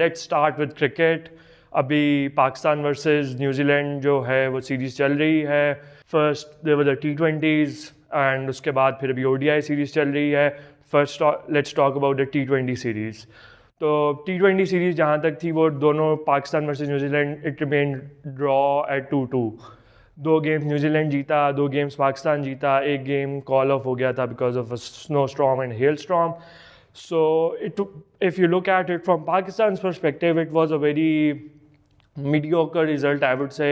Let's start with cricket. अभी Pakistan versus New Zealand जो है वो सीरीज़ चल रही है। First there were the T20s and उसके बाद फिर अभी ODI सीरीज़ चल रही है। First let's talk about the T20 series. तो T20 सीरीज़ जहाँ तक थी वो दोनों Pakistan versus New Zealand it remain draw at 2-2। 2 games New Zealand जीता, 2 गेम्स पाकिस्तान जीता, 1 गेम कॉल ऑफ हो गया था because of a snow storm and hell storm. So if you look at it from Pakistan's perspective, it was a very mediocre result, I would say,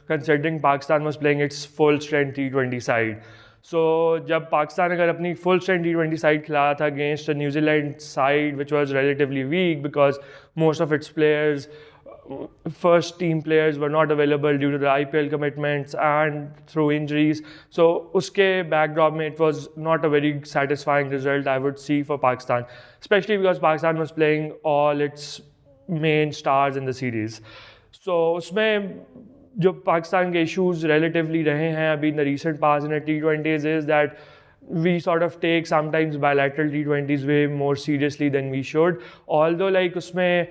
considering Pakistan was playing its full strength T20 side. So जब पाकिस्तान अगर अपनी full strength T20 side खिला था against a New Zealand side which was relatively weak because most of its players, first team players were not available due to the IPL commitments and through injuries. So uske backdrop mein it was not a very satisfying result I would see for Pakistan, especially because Pakistan was playing all its main stars in the series. So usme जो पाकिस्तान के issues relatively रहे हैं अभी in the recent past in the T20s is that we sort of take sometimes bilateral T20s way more seriously than we should. Although like उसमें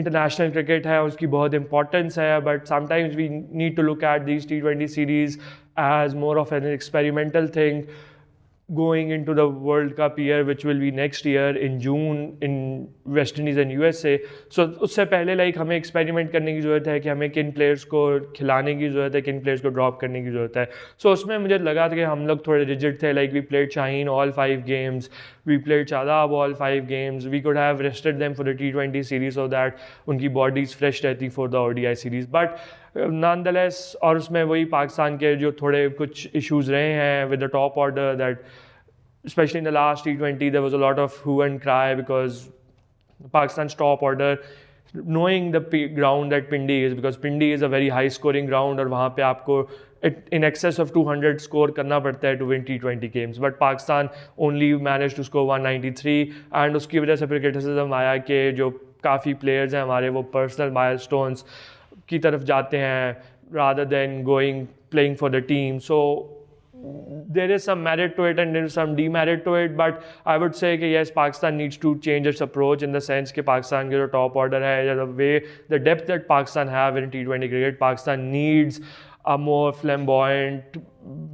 international cricket है उसकी बहुत importance है, but sometimes we need to look at these T20 series as more of an experimental thing going into the World Cup year which will be next year in June in West Indies and USA. So उससे पहले like हमें experiment करने की ज़रूरत है कि हमें किन players को खिलाने की ज़रूरत है, किन players को drop करने की ज़रूरत है. So उसमें मुझे लगा था कि हम लोग थोड़े rigid थे, like we played Shaheen all 5 games, we played Shadab all 5 games, we could have rested them for the T20 series so that उनकी bodies fresh रहती for the ODI series. But nonetheless और उसमें वही पाकिस्तान के जो थोड़े कुछ issues रहे हैं with the top order that especially in the last T20 there was a lot of hue and cry because Pakistan's top order, knowing the ground that Pindi is, because Pindi is a very high scoring ground और वहाँ पे आपको in excess of 200 score करना पड़ता है to win T20 games, but Pakistan only managed to score 193 and उसकी वजह से फिर criticism आया कि जो काफ़ी players हैं हमारे वो personal milestones की तरफ जाते हैं rather than playing for the team. So there is some merit to it and there is some demerit to it, but I would say that yes, Pakistan needs to change its approach in the sense that Pakistan के जो top order है, the way, the depth that Pakistan have in T20 cricket, Pakistan needs a more flamboyant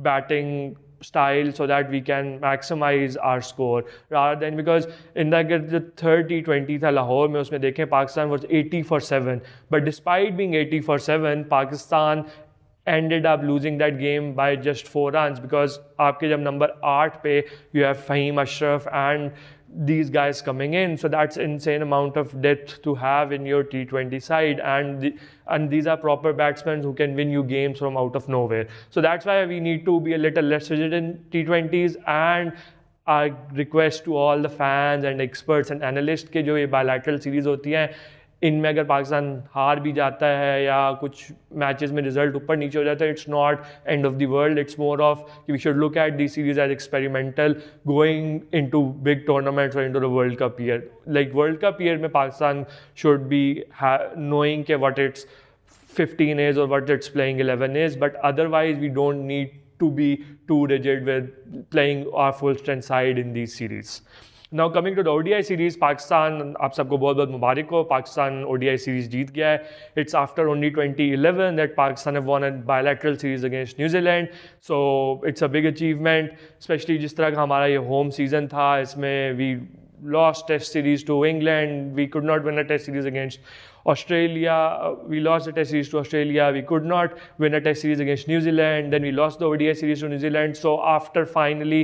batting style so that we can maximize our score rather than, because in the third T20 था लाहौर में, उसमें देखें Pakistan was 80 for 7, but despite being 80 for 7, Pakistan ended up losing that game by just 4 runs because आपके जब number 8 पे you have Fahim Ashraf and these guys coming in, so that's insane amount of depth to have in your T20 side, and these are proper batsmen who can win you games from out of nowhere. So that's why we need to be a little less rigid in T20s, and I request to all the fans and experts and analysts कि जो ये bilateral series होती हैं इनमें अगर पाकिस्तान हार भी जाता है या कुछ मैचेस में रिजल्ट ऊपर नीचे हो जाता है, it's not end of the world. It's more of we should look at the series as experimental going into big tournaments और into the world cup year. Like world cup year में Pakistan should be knowing के what it's 15 is or what its playing 11 is, but otherwise we don't need to be too rigid with playing our full strength side in these series. Now coming to the ODI series, Pakistan, आप सबको बहुत बहुत मुबारक हो, Pakistan ODI series जीत गया है. It's after only 2011 that Pakistan have won a bilateral series against New Zealand, so it's a big achievement, especially जिस तरह का हमारा ये home season था, इसमें we lost test series to England, we could not win a test series against Australia, we lost the test series to Australia, we could not win a test series against New Zealand, then we lost the ODI series to New Zealand. So after finally,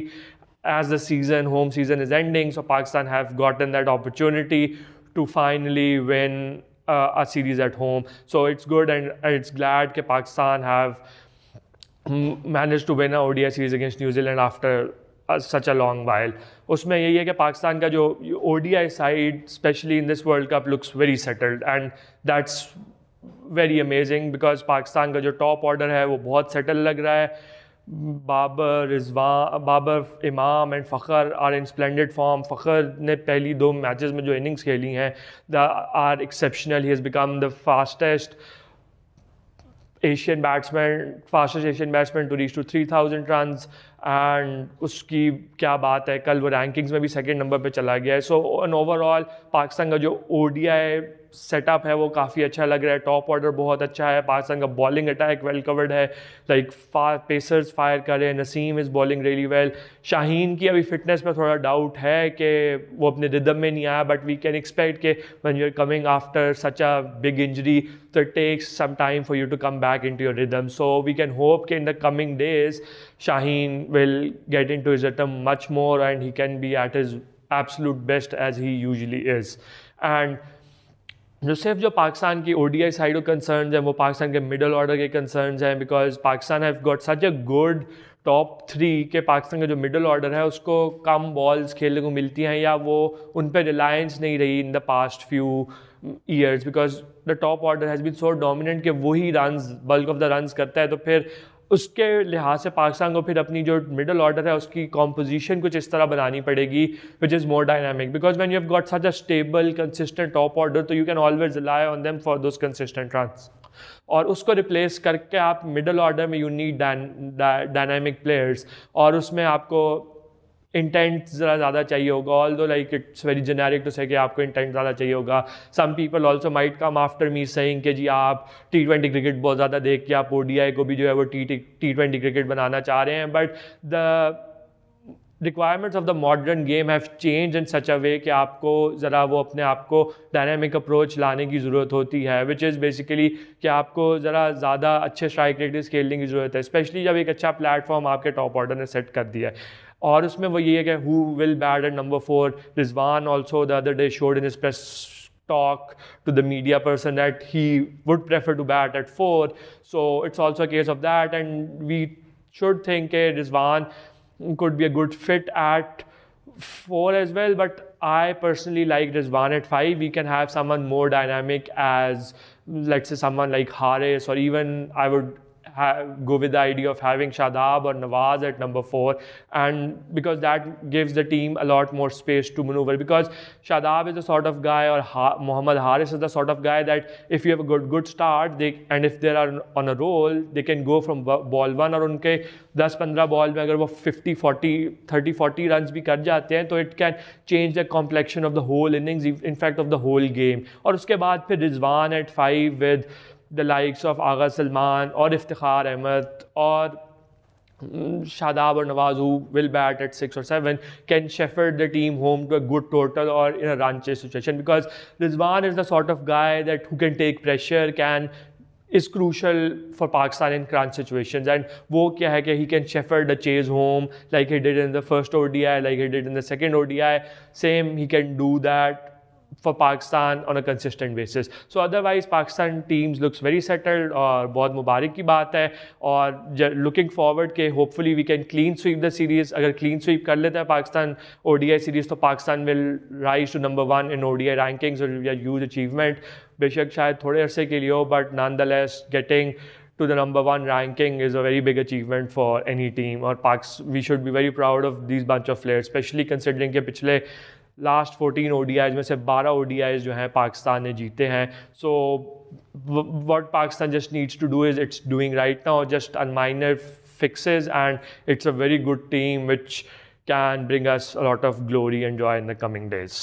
as the home season is ending, so Pakistan have gotten that opportunity to finally win a series at home. So it's good and it's glad that Pakistan have managed to win a ODI series against New Zealand after such a long while. उसमें यही है कि पाकिस्तान का जो ODI side, especially in this World Cup, looks very settled, and that's very amazing because Pakistan का जो top order है वो बहुत settled लग रहा है. Babar, Imam and Fakhar are in splendid form. Fakhar ने पहली 2 मैचेस में जो इनिंग्स खेली हैं are exceptional. He has become the fastest Asian batsman to reach to 3,000 runs, and उसकी क्या बात है, कल वो रैंकिंग्स में भी सेकंड नंबर पे चला गया है. सो एन ओवरऑल पाकिस्तान का जो ODI सेटअप है वो काफ़ी अच्छा लग रहा है. टॉप ऑर्डर बहुत अच्छा है, पाकिस्तान का बॉलिंग अटैक वेल कवर्ड है, लाइक पेसर्स फायर कर रहे हैं, Naseem is bowling really well. Shaheen की अभी फिटनेस में थोड़ा डाउट है कि वो अपने रिदम में नहीं आया, बट वी कैन एक्सपेक्ट कि when you are coming after such a big injury, so it takes some time for you to come back into your rhythm. So we can hope that in the coming days Shaheen will get into his rhythm much more and he can be at his absolute best as he usually is. And जो सिर्फ जो पाकिस्तान की ODI side of concerns हैं वो पाकिस्तान के middle order के concerns हैं, because Pakistan have got such a good top 3 के पाकिस्तान का जो मिडल ऑर्डर है उसको कम बॉल्स खेलने को मिलती हैं या वो उन पर रिलायंस नहीं रही in the past few years, because the top order has been so dominant कि वही runs bulk of the runs करता है. तो फिर उसके लिहाज से पाकिस्तान को फिर अपनी जो मिडल ऑर्डर है उसकी कॉम्पोजिशन कुछ इस तरह बनानी पड़ेगी which is more dynamic, because when you have got such a stable consistent top order तो you can always rely on them for those consistent runs. और उसको रिप्लेस करके आप मिडल ऑर्डर में यू नीड डायनामिक प्लेयर्स, और उसमें आपको intent ज़रा ज़्यादा चाहिए होगा. Although like it's very generic to say कि आपको इंटेंट ज़्यादा चाहिए होगा. Some people also might come after me saying कि जी आप T20 क्रिकेट बहुत ज़्यादा देख के आप ODI को भी जो है वो T20 क्रिकेट बनाना चाह रहे हैं, but the requirements of the modern game have change in such a way कि आपको ज़रा वो अपने आप को डायनामिक अप्रोच लाने की ज़रूरत होती है, विच इज़ बेसिकली कि आपको ज़रा ज़्यादा अच्छे स्ट्राइक रेट्स खेलने की ज़रूरत है, स्पेशली जब एक अच्छा प्लेटफॉर्म आपके टॉप ऑर्डर ने सेट कर दिया है. और उसमें वो ये है कि who will bat at number 4. Rizwan also the other day showed in his press talk to the media person that he would prefer to bat at 4. So it's also a case of that, and we should think Rizwan could be a good fit at 4 as well, but I personally like Rizwan at 5. We can have someone more dynamic as, let's say, someone like Haris, or even I would go with the idea of having Shadab or Nawaz at number 4, and because that gives the team a lot more space to maneuver, because Shadab is the sort of guy, or Mohammad Haris is the sort of guy that if you have a good start and if they are on a roll they can go from ball 1 और उनके 10-15 ball में अगर वो 30-40 runs भी कर जाते हैं तो it can change the complexion of the whole innings, in fact of the whole game. और उसके बाद फिर Rizwan at 5 with the likes of Agha Salman or Iftikhar Ahmed or Shadab or Nawaz, who will bat at 6 or 7, can shepherd the team home to a good total or in a run chase situation, because Rizwan is the sort of guy that who can take pressure, is crucial for Pakistan in crunch situations, and वो क्या है कि he can shepherd the chase home like he did in the first ODI, like he did in the second ODI. Same, he can do that for Pakistan on a consistent basis. So otherwise Pakistan teams looks very settled और बहुत मुबारक की बात है. और looking forward के hopefully we can clean sweep the series. अगर clean sweep कर लेता है पाकिस्तान ODI series तो Pakistan will rise to number 1 in ODI rankings, और a huge achievement. बेशक शायद थोड़े अरसे के लिए हो, but nonetheless getting to the number 1 ranking is a very big achievement for any team. और we should be very proud of these bunch of players, especially considering कि पिछले लास्ट 14 ODIs में से 12 ODIs जो हैं पाकिस्तान ने जीते हैं. सो what Pakistan just needs to do is it's doing right now just a minor fixes, and it's a very good team which can bring us a lot of glory and joy in the coming days.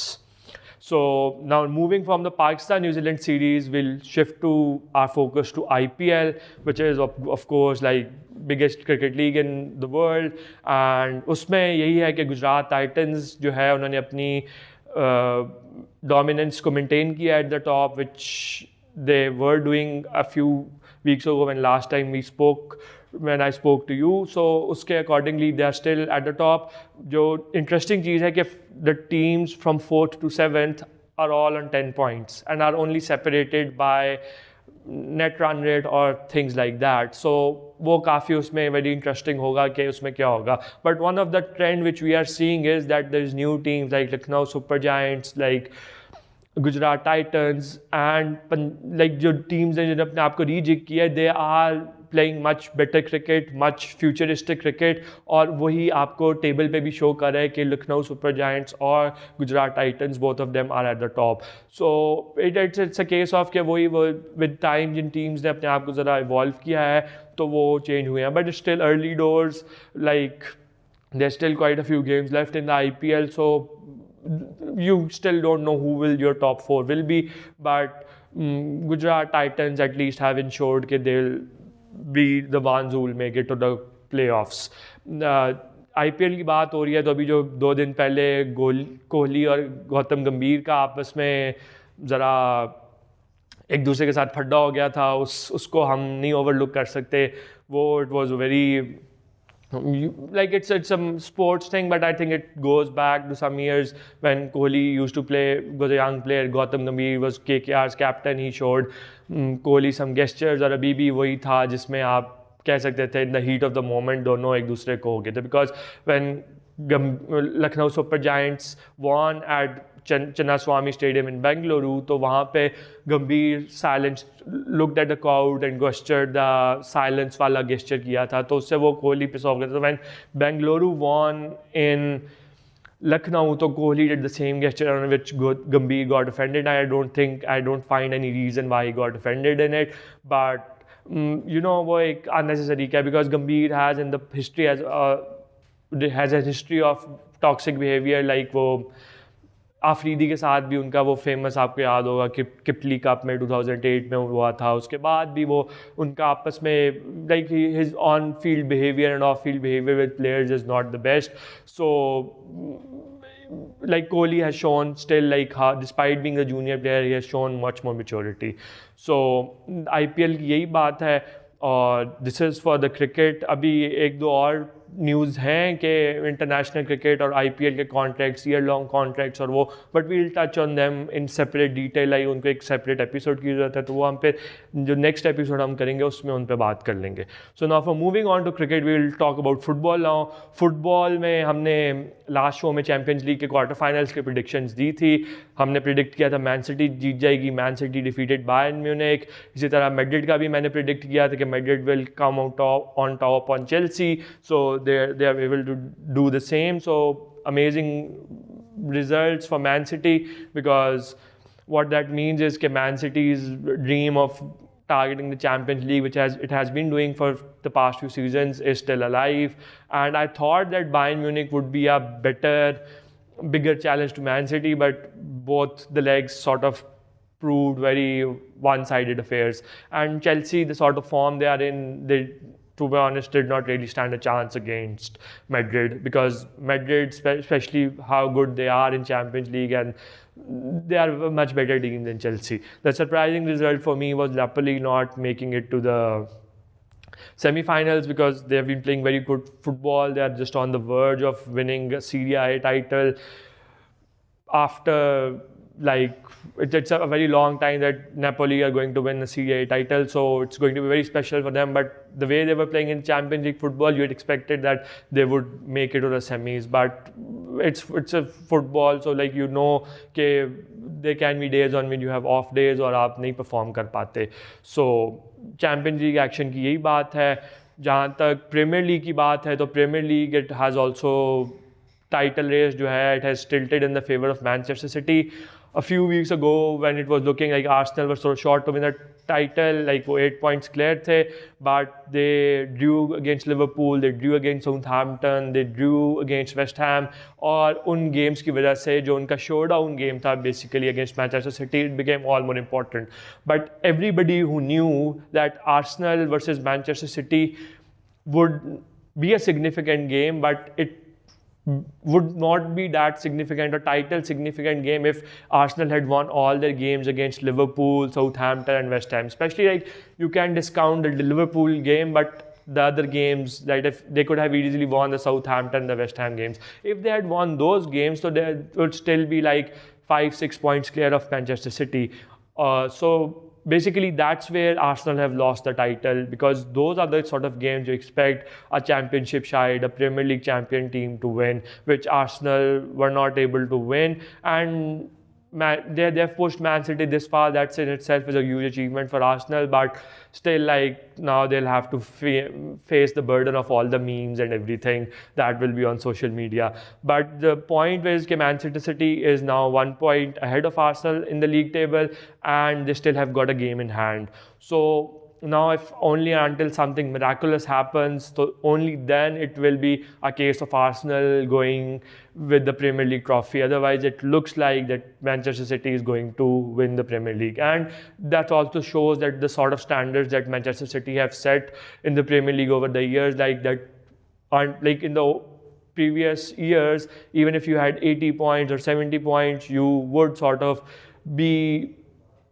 So now moving from the Pakistan-New Zealand series, we'll shift to our focus to IPL, which is of course like biggest cricket league in the world. And उसमें यही है कि Gujarat titans जो है उन्होंने अपनी dominance को maintain किया at the top, which they were doing a few weeks ago when I spoke to you. So उसके accordingly they are still at the top. जो interesting चीज़ है कि the teams from 4th to 7th are all on 10 points and are only separated by net run rate or things like that. So वो काफ़ी उसमें very interesting होगा कि उसमें क्या होगा. But one of the trend which we are seeing is that there is new teams like Lucknow Super Giants, like Gujarat Titans, and like जो teams हैं जिन्होंने अपने आप को रीजिक किया है, they are playing much better cricket, much futuristic cricket, और वही आपको टेबल पे भी शो कर रहा है कि लखनऊ सुपर जायंट्स और Gujarat titans both of them are at the top. So it's a case of कि वही with time जिन teams ने अपने आप को ज़रा evolve किया है तो वो change हुए हैं, but it's still early doors. Like There's still quite a few games left in the IPL, so you still don't know who will your top four will be. But Gujarat Titans at least have ensured that they'll be the ones who will make it to the playoffs. IPL की बात हो रही है तो अभी जो 2 दिन पहले कोहली और गौतम गंभीर का आपस में ज़रा एक दूसरे के साथ फड्डा हो गया था, उसको हम नहीं ओवरलुक कर सकते. वो it was very like it's a sports thing, but I think it goes back to some years when Kohli used to play, was a young player. Gautam Gambhir was KKR's captain. He showed Kohli some gestures, और अभी भी वही था जिसमें आप कह सकते थे in the heat of the moment दोनों एक दूसरे को हो गए थे. Because when Lucknow Super Giants won at Chinnaswamy Stadium in Bengaluru, तो वहाँ पे गंभीर silence looked at the crowd and gestured the silence वाला gesture किया था, तो उससे वो कोहली पिस ऑफ गया था. When Bengaluru won in Lucknow, तो Kohli did the same gesture on which Gambhir got offended. I don't find any reason why he got offended in it, but वो एक unnecessary क्या, because Gambhir has in the history has a history of toxic behavior. Like वो आफरीदी के साथ भी उनका वो famous आपको याद होगा कि किपली कप में 2008 में हुआ था. उसके बाद भी वो उनका आपस में like his on field behaviour end of field behaviour with players is not the best. So like Kohli has shown still, like how, despite being a junior player, he has shown much more maturity. So IPL की यही बात है. और this is for the cricket. अभी एक दो और news हैं कि इंटरनेशनल क्रिकेट और आईपीएल के कॉन्ट्रैक्ट्स, ईयर लॉन्ग कॉन्ट्रैक्ट्स और वो, but we will touch on them in separate detail. I उनको एक सेपरेट एपिसोड की ज़रूरत है, तो वो हम फिर जो नेक्स्ट एपिसोड हम करेंगे उसमें उन पर बात कर लेंगे. So now for moving on to cricket we will talk about football now. Football में हमने लास्ट शो में चैम्पियंस लीग के क्वार्टर फाइनल्स के प्रिडिक्शंस दी थी. हमने प्रिडिक्ट किया था मैन सिटी जीत जाएगी. Man City defeated Bayern Munich. इसी तरह मैड्रिड का भी मैंने प्रिडिक्ट किया था कि Madrid will come out on top on Chelsea. So they are able to do the same. So amazing results for Man City, because what that means is that Man City's dream of targeting the Champions League, which it has been doing for the past few seasons, is still alive. And I thought that Bayern Munich would be a bigger challenge to Man City, but both the legs sort of proved very one-sided affairs. And Chelsea, the sort of form they are in, they, to be honest, did not really stand a chance against Madrid, because Madrid, especially how good they are in Champions League, and they are a much better team than Chelsea. The surprising result for me was Napoli not making it to the semi-finals, because they have been playing very good football. They are just on the verge of winning a Serie A title after, like, it's a very long time that Napoli are going to win the Serie A title, so it's going to be very special for them. But the way they were playing in Champions League football, you had expected that they would make it to the semis. But it's a football, so like कि there can be days on when you have off days और आप नहीं perform कर पाते. So Champions League action की यही बात है. जहाँ तक प्रीमियर लीग की बात है, तो Premier League it has also title race जो है, it has tilted in the favor of Manchester City. A few weeks ago, when it was looking like Arsenal were so short to win the title, like वो 8 points clear थे, but they drew against Liverpool, they drew against Southampton, they drew against West Ham, और उन games की वजह से जो उनका showdown game था basically against Manchester City, it became all more important. But everybody who knew that Arsenal versus Manchester City would be a significant game, but it would not be that significant or title significant game if Arsenal had won all their games against Liverpool, Southampton and West Ham. Especially, like, you can discount the Liverpool game, but the other games, that if they could have easily won the Southampton, the West Ham games. If they had won those games, so they would still be like 5-6 points clear of Manchester City. So basically that's where Arsenal have lost the title, because those are the sort of games you expect a championship side, a Premier League champion team to win, which Arsenal were not able to win. And they've pushed Man City this far. That's in itself is a huge achievement for Arsenal, but still, like, now they'll have to face the burden of all the memes and everything that will be on social media. But the point is that Manchester City is now 1 point ahead of Arsenal in the league table, and they still have got a game in hand. So now if only until something miraculous happens, so only then it will be a case of Arsenal going with the Premier League trophy. Otherwise, it looks like that Manchester City is going to win the Premier League. And that also shows that the sort of standards that Manchester City have set in the Premier League over the years, like that aren't like in the previous years, even if you had 80 points or 70 points, you would sort of be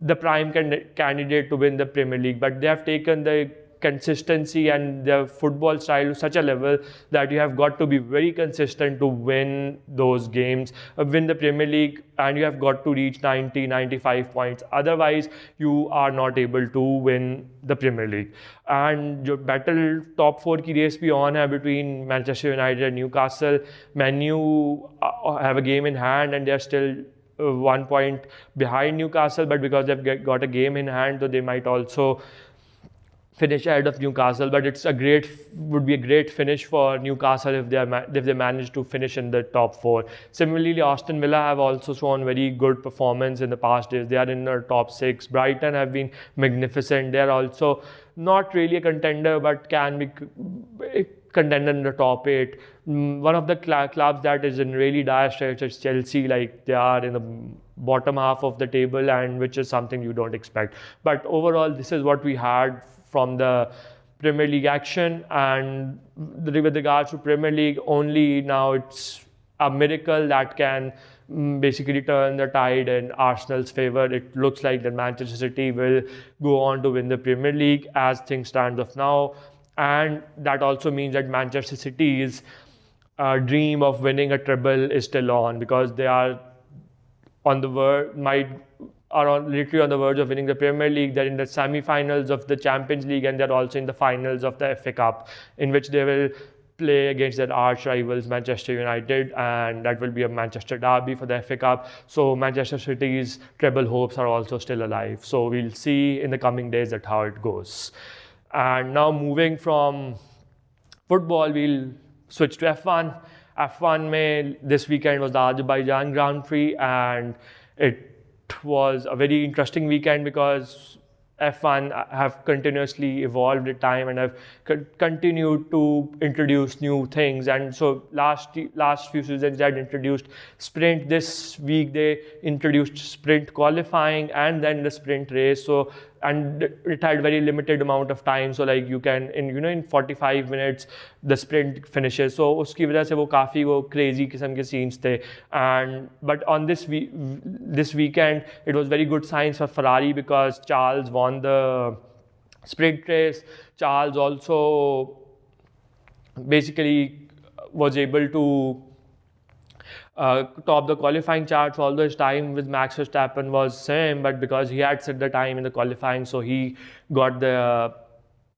the prime candidate to win the Premier League. But they have taken the consistency and the football style to such a level that you have got to be very consistent to win those games, win the Premier League, and you have got to reach 90, 95 points. Otherwise, you are not able to win the Premier League. And your battle top 4 की race भी on है between Manchester United and Newcastle. Man U have a game in hand and they are still 1 point behind Newcastle, but because they've got a game in hand, so they might also finish ahead of Newcastle. But would be a great finish for Newcastle if they manage to finish in the top 4. Similarly, Aston Villa have also shown very good performance in the past days. They are in the top 6. Brighton have been magnificent. They are also not really a contender, but can be contender in the top 8. One of the clubs that is in really dire straits is Chelsea. Like, they are in the bottom half of the table, and which is something you don't expect. But overall, this is what we had from the Premier League action. And with regards to Premier League, only now it's a miracle that can basically turn the tide in Arsenal's favour. It looks like that Manchester City will go on to win the Premier League as things stand of now. And that also means that Manchester City's dream of winning a treble is still on, because they are on the literally on the verge of winning the Premier League. They're in the semi-finals of the Champions League, and they're also in the finals of the FA Cup, in which they will play against their arch rivals Manchester United, and that will be a Manchester derby for the FA Cup. So Manchester City's treble hopes are also still alive. So we'll see in the coming days that how it goes. And now moving from football, we'll switch to F1. F1 mein this weekend was the Azerbaijan Grand Prix, and it was a very interesting weekend because F1 have continuously evolved with time and have continued to introduce new things. And so last few seasons they had introduced sprint. This week they introduced sprint qualifying and then the sprint race. So, and it had very limited amount of time. So like you can in 45 minutes the sprint finishes. So uski wajah se wo काफी वो crazy किस्म के scenes थे. And but on this weekend it was very good signs for Ferrari because Charles won the sprint race. Charles also basically was able to top the qualifying charts, although his time with Max Verstappen was same, but because he had set the time in the qualifying, so he got the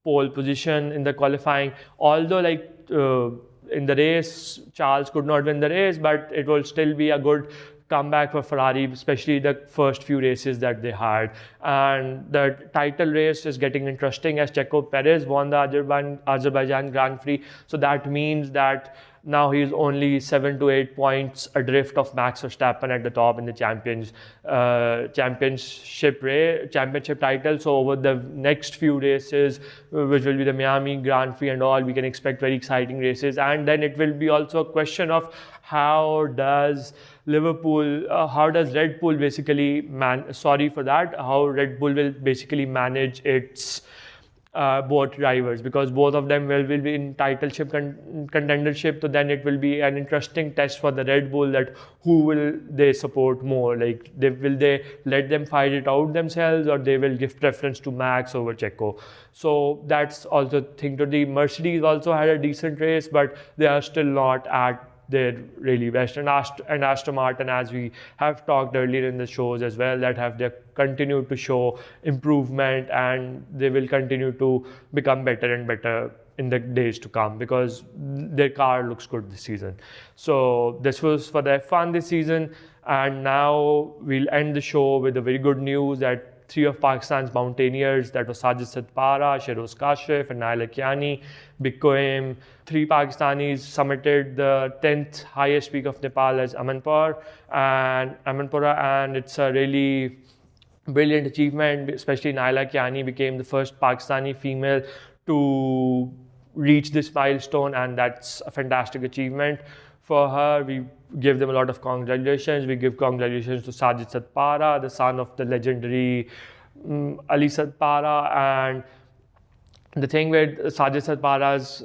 pole position in the qualifying. Although in the race, Charles could not win the race, but it will still be a good comeback for Ferrari, especially the first few races that they had. And the title race is getting interesting as Perez won the Azerbaijan Grand Prix. So that means that now he is only 7 to 8 points adrift of Max Verstappen at the top in the championship title. So over the next few races, which will be the Miami Grand Prix and all, we can expect very exciting races. And then it will be also a question of how does Red Bull basically how Red Bull will basically manage its both drivers, because both of them will be in titleship contendership. So then it will be an interesting test for the Red Bull, that who will they support more, like will they let them fight it out themselves, or they will give preference to Max over Checo. So that's also thing to the Mercedes also had a decent race, but they are still not at their really best. And Aston Martin, as we have talked earlier in the shows as well, that they continued to show improvement, and they will continue to become better and better in the days to come because their car looks good this season. So this was for the F1 this season, and now we'll end the show with the very good news that 3 of Pakistan's mountaineers, that was Sajid Satpara, Shehroz Kashif and Nail Akyani, became 3 Pakistanis summited the 10th highest peak of Nepal as Amanpura, and it's a really brilliant achievement, especially Naila Kiani became the first Pakistani female to reach this milestone, and that's a fantastic achievement for her. We give them a lot of congratulations. We give congratulations to Sajid Satpara, the son of the legendary Ali Satpara. And the thing with Sajid Satpara's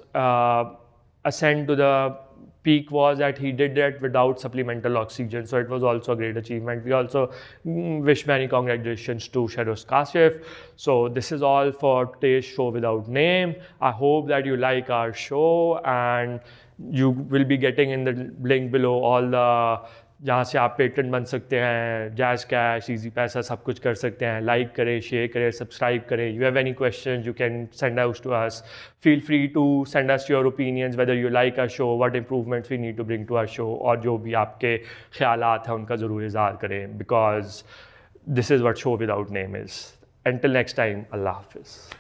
ascent to the peak was that he did that without supplemental oxygen, so it was also a great achievement. We also wish many congratulations to Shahroz Kashif. So this is all for today's show without name. I hope that you like our show, and you will be getting in the link below all the जहाँ से आप patent बन सकते हैं, jazz cash, easy पैसा, सब कुछ कर सकते हैं. लाइक करें, शेयर करें, सब्सक्राइब करें. You have any question you can send out to us. Feel free to send us your opinions, whether you like our show, what improvements we need to bring to our show, और जो भी आपके ख्यालात हैं उनका ज़रूर इज़हार करें, because this is what show without name is. Until next time, Allah Hafiz.